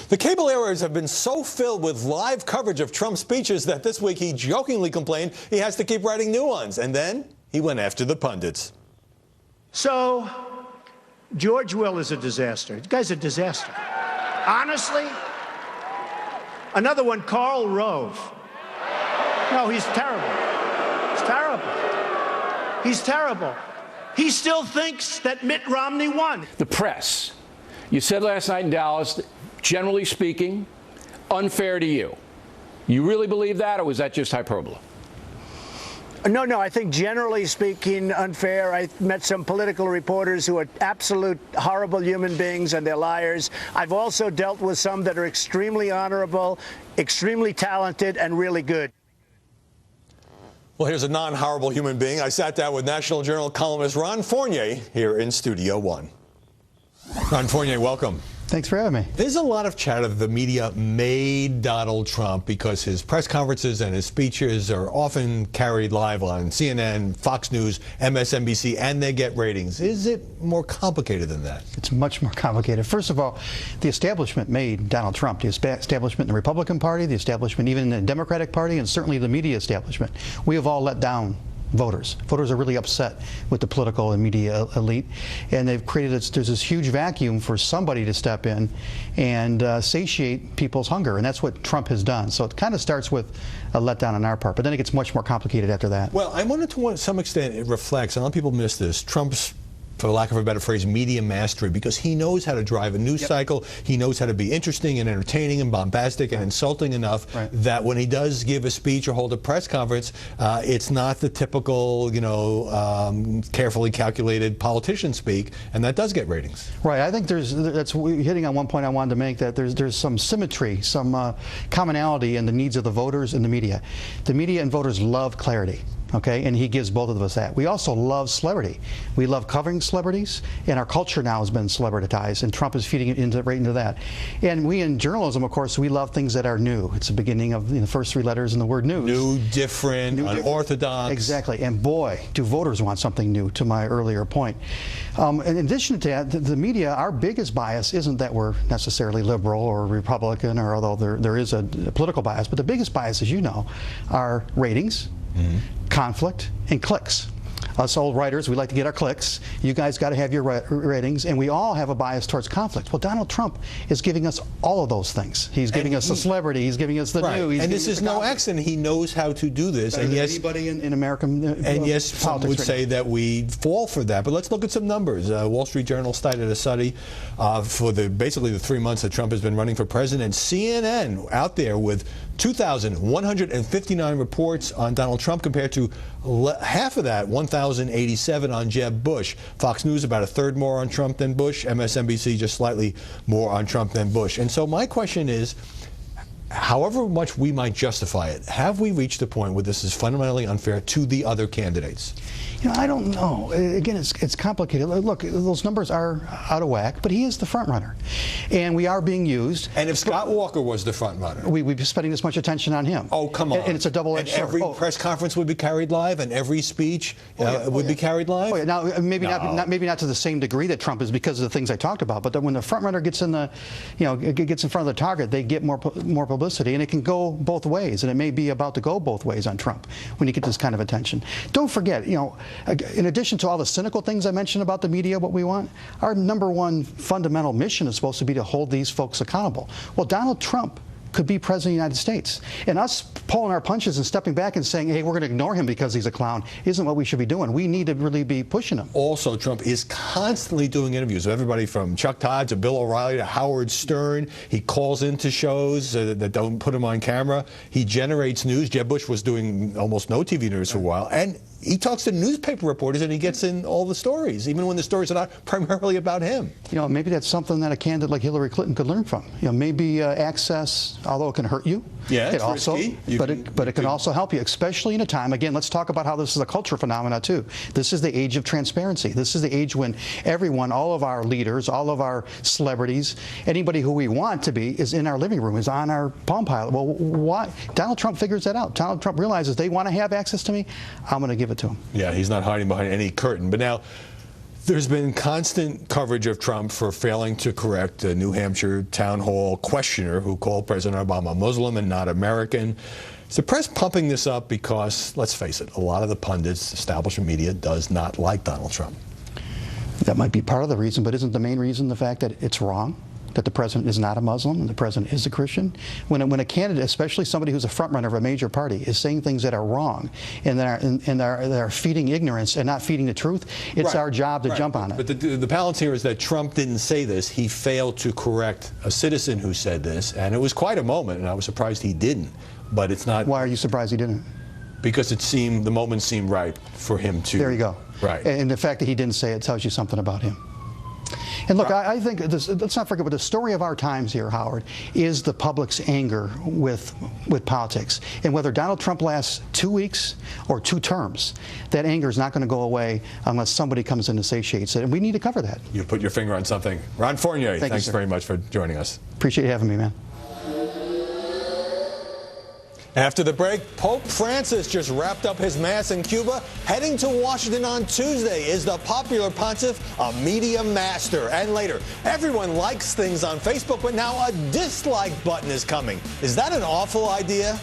The cable airwaves have been so filled with live coverage of Trump's speeches that this week he jokingly complained he has to keep writing new ones. And then he went after the pundits. So, George Will is a disaster. The guy's a disaster. Honestly. Another one, Karl Rove. No, he's terrible. He's terrible. He's terrible. He still thinks that Mitt Romney won. The press. You said last night in Dallas, generally speaking, unfair to you. You really believe that, or was that just hyperbole? No, I think generally speaking, unfair. I met some political reporters who are absolute horrible human beings, and they're liars. I've also dealt with some that are extremely honorable, extremely talented, and really good. Well, here's a non-horrible human being. I sat down with National Journal columnist Ron Fournier here in Studio One. Ron Fournier, welcome. Thanks for having me. There's a lot of chatter that the media made Donald Trump because his press conferences and his speeches are often carried live on CNN, Fox News, MSNBC, and they get ratings. Is it more complicated than that? It's much more complicated. First of all, the establishment made Donald Trump. The establishment in the Republican Party, the establishment even in the Democratic Party, and certainly the media establishment. We have all let down voters. Voters are really upset with the political and media elite, and they've created there's this huge vacuum for somebody to step in and satiate people's hunger, and that's what Trump has done. So it kind of starts with a letdown on our part, but then it gets much more complicated after that. Well, I wonder to some extent it reflects, and a lot of people miss this, Trump's, for lack of a better phrase, media mastery, because he knows how to drive a news cycle. He knows how to be interesting and entertaining and bombastic and insulting enough that when he does give a speech or hold a press conference, it's not the typical, carefully calculated politician speak, and that does get ratings. Right. I think that's hitting on one point I wanted to make, that there's some symmetry, some commonality in the needs of the voters and the media. The media and voters love clarity. Okay, and he gives both of us that. We also love celebrity. We love covering celebrities, and our culture now has been celebritized, and Trump is feeding it right into that. And we in journalism, of course, we love things that are new. It's the beginning of the first three letters in the word news. New, different, unorthodox. Exactly, and boy, do voters want something new, to my earlier point. In addition to that, the media, our biggest bias isn't that we're necessarily liberal or Republican, or although there is a political bias, but the biggest bias, as you know, are ratings, conflict, and clicks. Us old writers, we like to get our clicks. You guys got to have your ratings, and we all have a bias towards conflict. Well, Donald Trump is giving us all of those things. He's giving us the celebrity. He's giving us the new. And this is no accident. He knows how to do this. And yes, anybody in American and yes, some would say that we fall for that. But let's look at some numbers. Wall Street Journal cited a study for basically the 3 months that Trump has been running for president. CNN out there with 2,159 reports on Donald Trump compared to half of that, 1,087 on Jeb Bush. Fox News about a third more on Trump than Bush. MSNBC just slightly more on Trump than Bush. And so my question is, however much we might justify it, have we reached a point where this is fundamentally unfair to the other candidates? I don't know. Again, it's complicated. Look, those numbers are out of whack, but he is the front runner, and we are being used. And if Scott Walker was the front runner, we'd be spending this much attention on him. Oh, come on! And it's a double-edged sword. Every press conference would be carried live, and every speech would be carried live. Oh, yeah. Now, maybe not to the same degree that Trump is, because of the things I talked about. But when the front runner gets in gets in front of the target, they get more publicity, and it can go both ways. And it may be about to go both ways on Trump when you get this kind of attention. Don't forget, in addition to all the cynical things I mentioned about the media, what we want, our number one fundamental mission is supposed to be to hold these folks accountable. Well, Donald Trump could be president of the United States. And us pulling our punches and stepping back and saying, hey, we're going to ignore him because he's a clown, isn't what we should be doing. We need to really be pushing him. Also, Trump is constantly doing interviews with everybody from Chuck Todd to Bill O'Reilly to Howard Stern. He calls into shows that don't put him on camera. He generates news. Jeb Bush was doing almost no TV news for a while. And he talks to newspaper reporters, and he gets in all the stories, even when the stories are not primarily about him. Maybe that's something that a candidate like Hillary Clinton could learn from. Maybe access, although it can hurt you. Yeah, it's risky. But it can also help you, especially in a time. Again, let's talk about how this is a culture phenomenon too. This is the age of transparency. This is the age when everyone, all of our leaders, all of our celebrities, anybody who we want to be, is in our living room, is on our Palm Pilot. Well, why? Donald Trump figures that out. Donald Trump realizes they want to have access to me. I'm going to give it to him. Yeah, he's not hiding behind any curtain. But now, There's been constant coverage of Trump for failing to correct a New Hampshire town hall questioner who called President Obama Muslim and not American. Is the press pumping this up because, let's face it, a lot of the pundits, establishment media, does not like Donald Trump? That might be part of the reason, but isn't the main reason the fact that it's wrong? That the president is not a Muslim and the president is a Christian? When a candidate, especially somebody who's a frontrunner of a major party, is saying things that are wrong and that are feeding ignorance and not feeding the truth, it's our job to jump on it. But the balance here is that Trump didn't say this. He failed to correct a citizen who said this, and it was quite a moment, and I was surprised he didn't. But it's not. Why are you surprised he didn't? Because the moment seemed right for him to. There you go. Right. And the fact that he didn't say it tells you something about him. And look, I think let's not forget, but the story of our times here, Howard, is the public's anger with politics. And whether Donald Trump lasts 2 weeks or 2 terms, that anger is not going to go away unless somebody comes in and satiates it. And we need to cover that. You put your finger on something. Ron Fournier, thanks very much for joining us. Appreciate you having me, man. After the break, Pope Francis just wrapped up his Mass in Cuba. Heading to Washington on Tuesday. Is the popular pontiff a media master? And later, everyone likes things on Facebook, but now a dislike button is coming. Is that an awful idea?